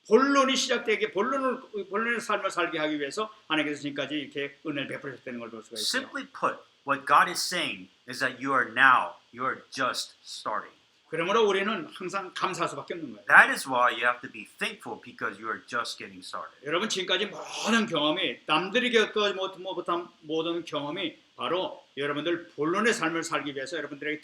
본론이 시작되게 본론의 삶을 살게 하기 위해서 하나님께서 지금까지 이렇게 은혜를 베푸셨다는 걸 볼 수가 있어요. Simply put, what God is saying is that you are just starting. 그러므로 우리는 항상 감사할 수밖에 없는 거예요. That is why you have to be thankful because you are just getting started. 여러분 지금까지 모든 경험이 남들이 겪지 못한 모든 경험이 바로 여러분들 본론의 삶을 살기 위해서 여러분들에게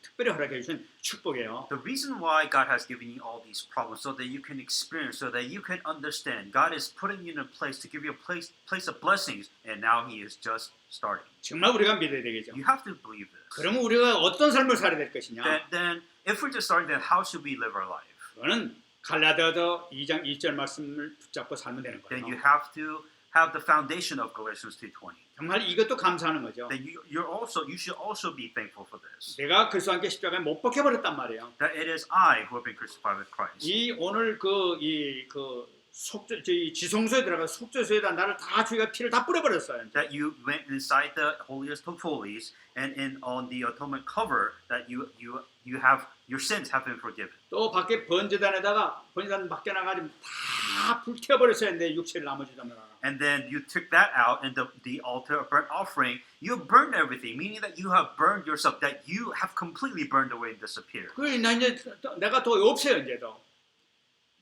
특별히 허락해 주신 축복이에요. The reason why God has given you all these problems so that you can experience, so that you can understand, God is putting you in a place to give you a place of blessings, and now He is just starting. 정말 우리가 믿어야 되겠죠. You have to believe this. 그러면 우리가 어떤 삶을 살아야 될 것이냐? Then if we're just starting, then how should we live our life? 그거는 갈라디아서 2장 2절 말씀을 붙잡고 살면 되는 Then you 거예요. have to have the foundation of Galatians 2:20. 정말 이것도 감사하는 거죠. Then you should also be thankful for this. 내가 그리스도와 함께 십자가에 못 박혀 버렸단 말이에요. That it is I who have been crucified with Christ. 이 오늘 지성소에 들어가 속죄소에다 나를 다 주의가 피를 다 뿌려버렸어요. That you went inside the holiest of holies, and on the atonement cover, that you have your sins have been forgiven. 또 밖에 번제단 밖에 나가지고 다 불태워버렸어요. 내 육체를 나머지 담으라. And then you took that out, and the altar of burnt offering, you burned everything, meaning that you have burned yourself, that you have completely burned away and disappeared. 나 이제 내가 더 없어요 이제도.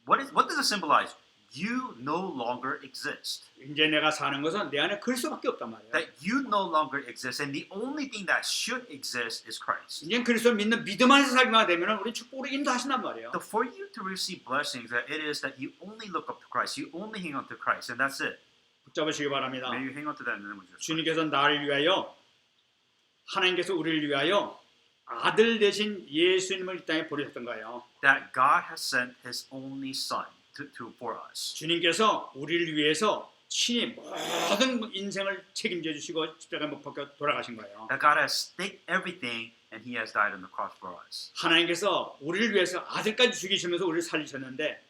What does it symbolize? You no longer exist. 이제 내가 사는 것은 내 안에 그리스도밖에 없단 말이에요. That you no longer exist, and the only thing that should exist is Christ. 이제 그리스도 믿는 믿음 안에서 살기만 되면 우리 축복으로 인도하신단 말이에요. So for you to receive blessings, that it is that you only look up to Christ, you only hang on to Christ, and that's it. 붙잡으시기 바랍니다. May you hang on to that in the name of Jesus. 주님께서 나를 위하여 하나님께서 우리를 위하여 아들 대신 예수님을 이 땅에 보내셨던 거예요. That God has sent His only Son for us. 주님께서 우리를 위해서 친히 모든 인생을 책임져 주시고 십자가에 못 박혀 돌아가신 거예요. That God has staked everything and He has died on the cross for us. 하나님께서 우리를 위해서 아들까지 죽이시면서 우리를 살리셨는데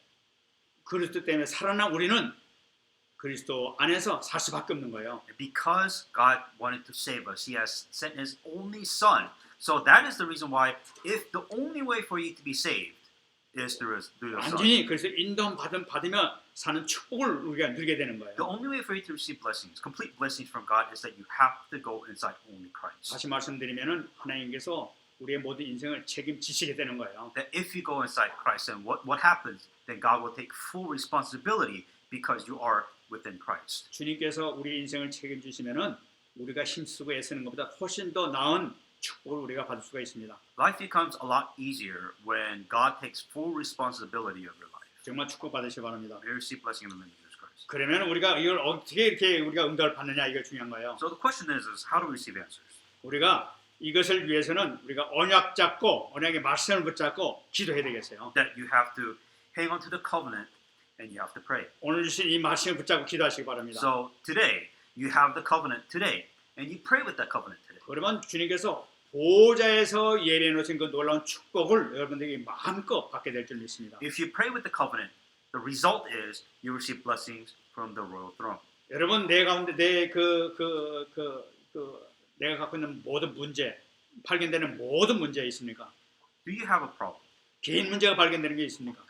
그리스도 때문에 살아난 우리는 그리스도 안에서 살 수밖에 없는 거예요. Because God wanted to save us, He has sent His only Son. So that is the reason why, if the only way for you to be saved is through your Son. 완전히 그래서 인도함 받으며 사는 축복을 우리가 누리게 되는 거예요. The only way for you to receive blessings, complete blessings from God, is that you have to go inside only Christ. 다시 말씀드리면은 하나님께서 우리의 모든 인생을 책임지시게 되는 거예요. That if you go inside Christ, then what happens? Then God will take full responsibility because you are within Christ. 주님께서 우리 인생을 책임지시면은 우리가 힘쓰고 애쓰는 것보다 훨씬 더 나은 축복을 우리가 받을 수가 있습니다. Life becomes a lot easier when God takes full responsibility of your life. 정말 축복받으시기 바랍니다. May you receive blessing in the name of Jesus Christ. 그러면 우리가 이걸 어떻게 이렇게 우리가 응답을 받느냐 이게 중요한 거예요. So the question is how do we receive answers? 우리가 이것을 위해서는 우리가 언약 잡고 언약의 말씀을 붙잡고 기도해야 되겠어요. That you have to hang on to the covenant and you have to pray. 오늘 주신 이 말씀을 붙잡고 기도하시기 바랍니다. So today you have the covenant today and you pray with that covenant today. 그러면 주님께서 보좌에서 예비해 놓으신 그 놀라운 축복을 여러분들에게 마음껏 받게 될 줄 믿습니다. If you pray with the covenant, the result is you receive blessings from the royal throne. 여러분 내 가운데 내가 갖고 있는 모든 문제, 발견되는 모든 문제 있습니까? Do you have a problem? 개인 문제가 발견되는 게 있습니까?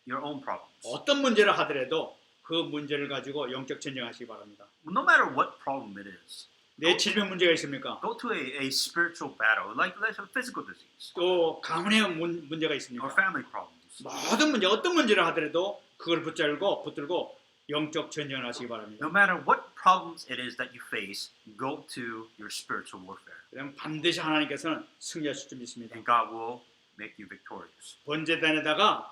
Your own problems. 어떤 문제를 하더라도 그 문제를 가지고 영적 전쟁하시기 바랍니다. No matter what problem it is, 내 질병 문제가 있습니까? go to a spiritual battle, like a physical disease 또 가문의 문제가 or 있습니까? family problems. 모든 문제, 어떤 문제를 하더라도 그걸 붙들고 영적 전쟁을 하시기 No 바랍니다. matter what problems it is that you face, go to your spiritual warfare, 그럼 반드시 하나님께서는 승리하실 줄 믿습니다. and God will make you victorious. 번제단에다가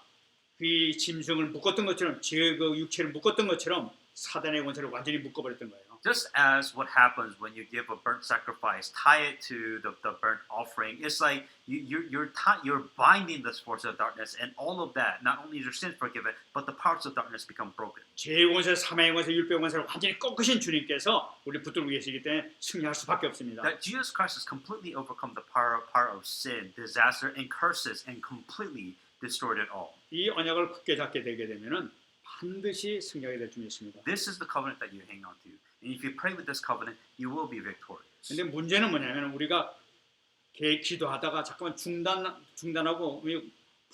그 짐승을 묶었던 것처럼 그 육체를 묶었던 것처럼 사단의 권세를 완전히 묶어버렸던 거예요. Just as what happens when you give a burnt sacrifice, tie it to the burnt offering. It's like you're binding this force of darkness, and all of that. Not only is your sin forgiven, but the powers of darkness become broken. 죄의 권세, 사망의 권세, 율법의 권세를 완전히 꺾으신 주님께서 우리 붙들고 계시기 때문에 승리할 수밖에 없습니다. That Jesus Christ has completely overcome the power of sin, disaster, and curses, and completely destroyed it all. 이 언약을 굳게 잡게 되게 되면은 반드시 승리하게 될 줄 믿습니다. This is the covenant that you hang on to, and if you pray with this covenant, you will be victorious. 근데 문제는 뭐냐면 우리가 기도하다가 잠깐만 중단하고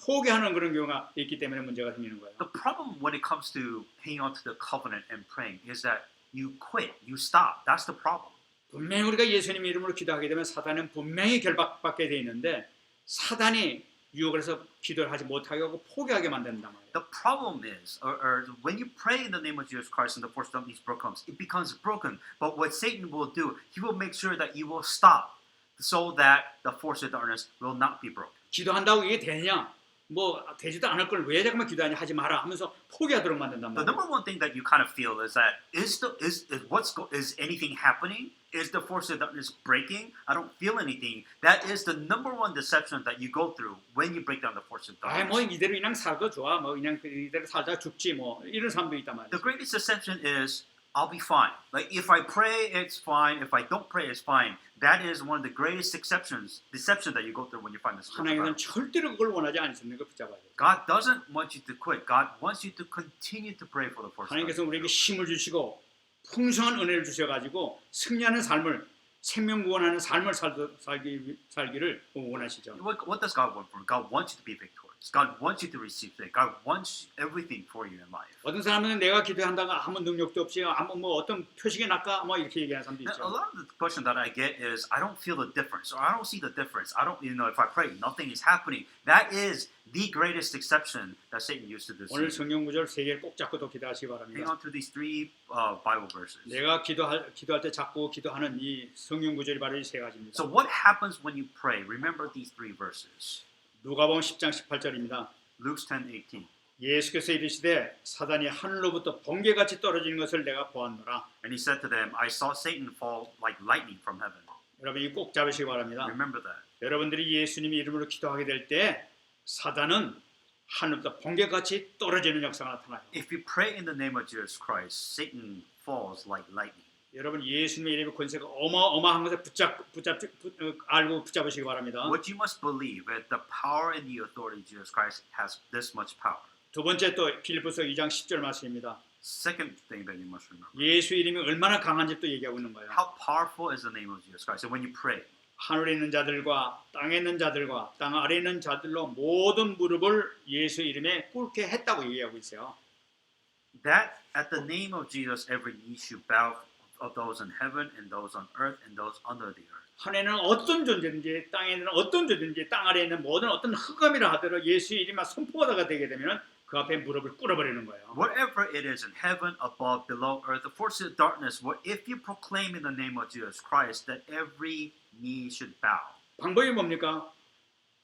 포기하는 그런 경우가 있기 때문에 문제가 생기는 거예요. The problem when it comes to hanging on to the covenant and praying is that you quit, you stop. That's the problem. 분명히 우리가 예수님 이름으로 기도하게 되면 사단은 분명히 결박받게 돼 있는데 사단이 유혹을 해서 기도를 하지 못하게 하고 포기하게 만든단 말이에요. The problem is, or when you pray in the name of Jesus Christ and the force of these becomes, it becomes broken. But what Satan will do, he will make sure that you will stop, so that the force of darkness will not be broken. 기도한다고 이게 되냐? 뭐 되지도 않을 걸 왜 잠깐만 기도하냐 하지 마라 하면서 포기하도록 만든단 The 말이에요. number one thing that you kind of feel is that is anything happening? Is the force of darkness breaking? I don't feel anything. That is the number one deception that you go through when you break down the force of 아, darkness. 뭐 이대로 그냥 살도 좋아. 뭐 그냥 이대로 살다 죽지 뭐 이런 사람도 있단 말이에요. The greatest deception is I'll be fine. Like if I pray, it's fine. If I don't pray, it's fine. That is one of the greatest deception that you go through when you find this. 하나님은 절대로 그걸 원하지 않으시는 걸 붙잡아야 돼요. God doesn't want you to quit. God wants you to continue to pray for the force of 하나님께서 우리에게 darkness. 힘을 주시고 풍성한 은혜를 주셔가지고 승리하는 삶을 생명 구원하는 삶을 살기를 원하시죠. What does God want from you? God wants you to be victorious. God wants you to receive faith. God wants everything for you in life. 어떤 사람은 내가 기도한다가 아무 능력도 없이 아무 뭐 어떤 표식이 날까 뭐 이렇게 얘기하는 사람도 And a 있죠. lot of the question that I get is I don't feel the difference, or I don't see the difference. I don't, if I pray, nothing is happening. That is the greatest exception that Satan used to 오늘 deceive. 성경 구절 세 개를 꼭 잡고 또 기도하시기 Hang 바랍니다. on to these three Bible verses. 내가 기도할 때 잡고 기도하는 이 성경 구절이 바로 이 세 가지입니다. So what happens when you pray? Remember these three verses. 누가복음 10장 18절입니다. Luke 10:18. 예수께서 이르시되 사단이 하늘로부터 번개같이 떨어지는 것을 내가 보았노라. And he said to them, I saw Satan fall like lightning from heaven. 여러분 이 꼭 잡으시기 바랍니다. Remember that. 여러분들이 예수님의 이름으로 기도하게 될 때 사단은 하늘부터 번개같이 떨어지는 역사가 나타나요. If you pray in the name of Jesus Christ, Satan falls like lightning. 여러분 예수님의 이름의 권세가 어마어마한 것을 알고 붙잡으시기 바랍니다. What you must believe is the power and the authority of Jesus Christ has this much power. 두 번째 또 빌립보서 2장 10절 말씀입니다. Second thing that you must remember. 예수 이름이 얼마나 강한지 또 얘기하고 있는 거예요. How powerful is the name of Jesus Christ? And when you pray, 하늘에 있는 자들과 땅에 있는 자들과 땅 아래에 있는 자들로 모든 무릎을 예수 이름에 꿇게 했다고 얘기하고 있어요. that at the name of Jesus every knee should bow of those in heaven and those on earth and those under the earth. 하늘에는 어떤 존재든지 땅에 있는 어떤 존재든지 땅 아래에 있는 모든 어떤 흑암이라 하더라도 예수 이름만 선포하다가 되게 되면 그 앞에 무릎을 꿇어버리는 거예요. Whatever it is in heaven, above, below earth, the forces of darkness, if you proclaim in the name of Jesus Christ that every knee should bow. 방법이 뭡니까?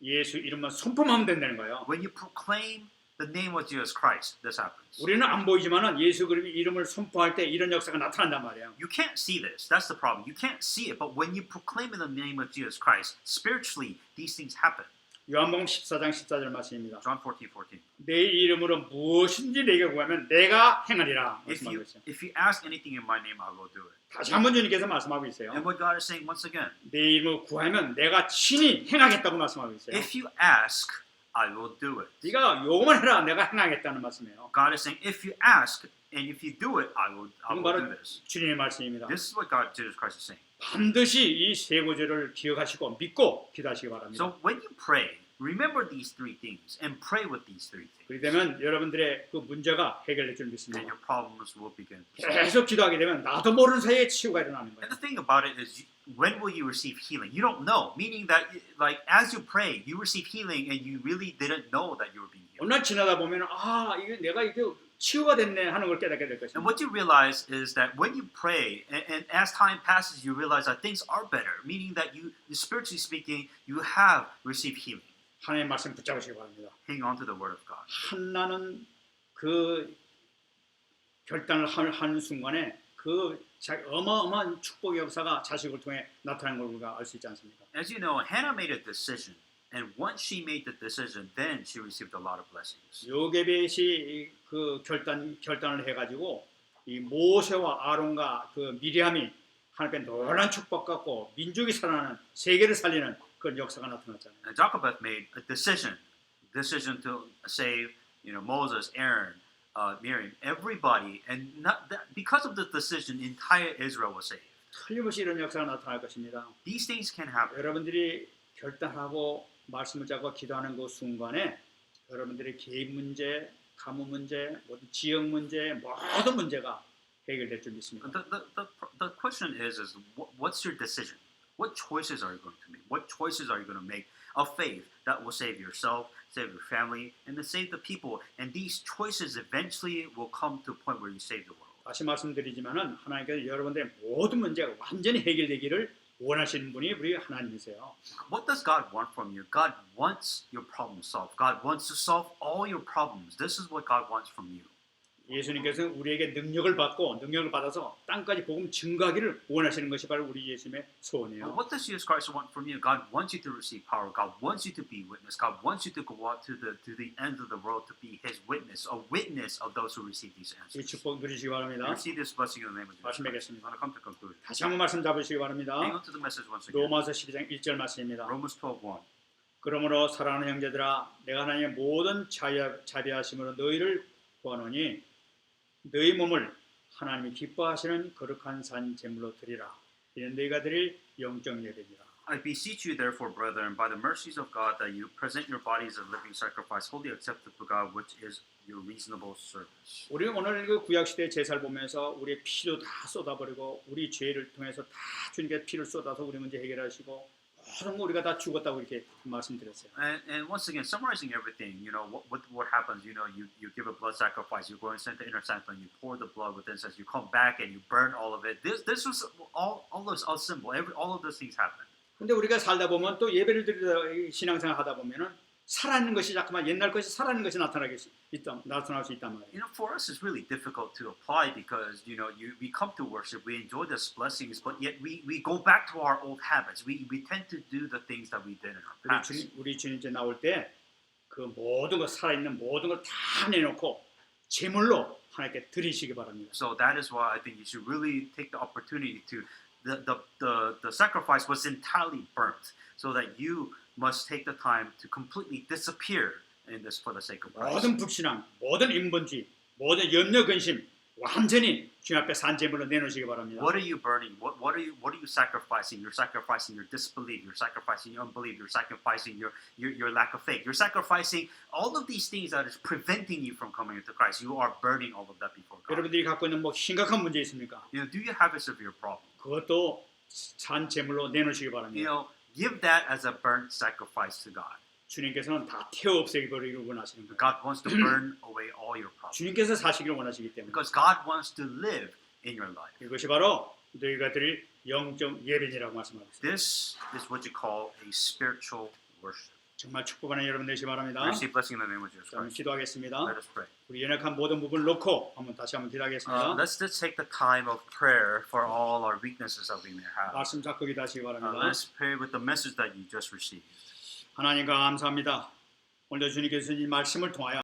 예수 이름만 선포하면 된다는 거예요. When you proclaim the name of Jesus Christ, this happens. 우리는 안 보이지만은 예수 그리스도 이름을 선포할 때 이런 역사가 나타난단 말이에요. You can't see this. That's the problem. You can't see it. But when you proclaim in the name of Jesus Christ, spiritually, these things happen. 요한복음 14장 14절 말씀입니다. John 14:14. 내 이름으로 무엇인지 내게 구하면 내가 행하리라 말씀하고 있어요. If you ask anything in my name, I will do it. 다시 한번 주님께서 말씀하고 있어요. And what God is saying once again, 내 이름으로 구하면 내가 친히 행하겠다고 말씀하고 있어요. if you ask, I will do it. 네가 요것만 해라 내가 행하겠다는 말씀이에요. God is saying, if you ask and if you do it, I will 이건 do 바로 this. 주님의 말씀입니다. This is what God, Jesus Christ is saying. 반드시 이 세 구절을 기억하시고 믿고 기도하시기 바랍니다. So when you pray, remember these three things and pray with these three things. 그렇게 되면 여러분들의 그 문제가 해결될 줄 And 믿습니다. your problems will begin to solve. 계속 기도하게 되면 나도 모르는 사이에 치유가 일어나는 And 거예요. the thing about it is, when will you receive healing? You don't know. Meaning that, like, as you pray, you receive healing, and you really didn't know that you were being healed. 어느 날 지나다 보면 이게 내가 이게 치유가 됐네 하는 걸 깨닫게 될 And 것입니다. what you realize is that when you pray, and as time passes, you realize that things are better. Meaning that you, spiritually speaking, you have received healing. 하나님의 말씀 붙잡으시기 바랍니다. Hang on to the word of God. 한나는 그 결단을 하는 순간에 그 어마어마한 축복의 역사가 자식을 통해 나타난 걸 우리가 알 수 있지 않습니까? As you know, Hannah made a decision, and once she made the decision, then she received a lot of blessings. 요게벳이 그 결단을 해가지고 이 모세와 아론과 그 미리암이 하나님께 놀란 축복 갖고 민족이 살아나는 세계를 살리는 그런 역사가 나타났잖아요. And Jochebed made a decision to save, Moses, Aaron, Miriam, everybody, and not that, because of the decision, entire Israel was saved. 틀림없이 이런 역사가 나타날 것입니다. These things can happen. 여러분들이 결단하고 말씀을 잡고 기도하는 그 순간에 여러분들의 개인 문제, 가문 문제, 모든 지역 문제, 모든 문제가 해결될 줄 믿습니다. The question is what's your decision? What choices are you going to make? What choices are you going to make of faith that will save yourself, save your family, and to save the people? And these choices eventually will come to a point where you save the world. 다시 말씀드리지만은 하나님께서 여러분들의 모든 문제가 완전히 해결되기를 원하시는 분이 우리 하나님이세요. What does God want from you? God wants your problem solved. God wants to solve all your problems. This is what God wants from you. 예수님께서는 우리에게 능력을 받아서 땅까지 복음 증거하기를 원하시는 것이 바로 우리 예수님의 소원이에요. What does Jesus Christ want from you? God wants you to receive power. God wants you to be witness. God wants you to go out to the end of the world to be His witness, a witness of those who receive these 이 answers. 축복 누리시기 바랍니다. Receive this blessing in the name of Jesus 말씀 Christ. 맺겠습니다. I want to come to conclusion. 다시 한번 말씀 잡으시기 바랍니다. Hang on to the message once again. 로마서 12장 1절 말씀입니다. Romans 12:1. 그러므로 사랑하는 형제들아 내가 하나님의 모든 자비하심으로 너희를 구하노니 너희 몸을 하나님이 기뻐하시는 거룩한 산 제물로 드리라. 이는 너희가 드릴 영적 예배니라. I beseech you, therefore, brethren, by the mercies of God, that you present your bodies as a living sacrifice, wholly acceptable to God, which is your reasonable service. 우리 오늘 그 구약 시대 제사를 보면서 우리의 피도 다 쏟아버리고 우리 죄를 통해서 다 주님께 피를 쏟아서 우리 문제 해결하시고 모든 거 우리가 다 죽었다고 이렇게 말씀드렸어요. And once again, summarizing everything, what happens, you give a blood sacrifice, you go into the inner sanctum, you pour the blood with incense, you come back and you burn all of it. This was all those all symbol. All of those things happen. 근데 우리가 살다 보면 또 예배를 드리다 신앙생활 하다 보면은 살아있는 것이 자꾸만 옛날 것이 살아있는 것이 나타날 수 있단 말이에요. For us, it's really difficult to apply because we come to worship, we enjoy these blessings, but yet we go back to our old habits. We tend to do the things that we did in our past. 우리 주님께 나올 때 그 모든 것 살아있는 모든 걸 다 내놓고 제물로 하나님께 드리시기 바랍니다. So that is why I think you should really take the opportunity to the sacrifice was entirely burnt, so that you must take the time to completely disappear in this for the sake of Christ. 모든 불신앙, 모든 인본주의, 모든 염려 근심 완전히 주님 앞에 산제물로 내놓으시기 바랍니다. What are you burning? What are you sacrificing? You're sacrificing your disbelief. You're sacrificing your unbelief. You're sacrificing your lack of faith. You're sacrificing all of these things that is preventing you from coming into Christ. You are burning all of that before God. 여러분들이 갖고 있는 뭐 심각한 문제 있습니까? Do you have a severe problem? 그것도 산제물로 내놓으시기 바랍니다. Give that as a burnt sacrifice to God. 주님께서는 다 태워 없애기 버리기를 원하시는 거예요. God wants to burn away all your problems. 주님께서 사시기를 원하시기 때문에. Because God wants to live in your life. 이것이 바로 너희가 드릴 영적 예배니라고 말씀하고 있습니다. This is what you call a spiritual worship. 정말 축복하는 여러분 되시기 바랍니다. Receive blessing in the name of Jesus 자, 한번 Christ. 기도하겠습니다. Let us pray. 우리 연약한 모든 부분을 놓고 다시 한번 기도하겠습니다. Let's just take the time of prayer for all our weaknesses that we may have. 말씀 잡고 기도하시기 바랍니다. Let's pray with the message that you just received. 하나님 감사합니다. 오늘도 주님께서 이 말씀을 통하여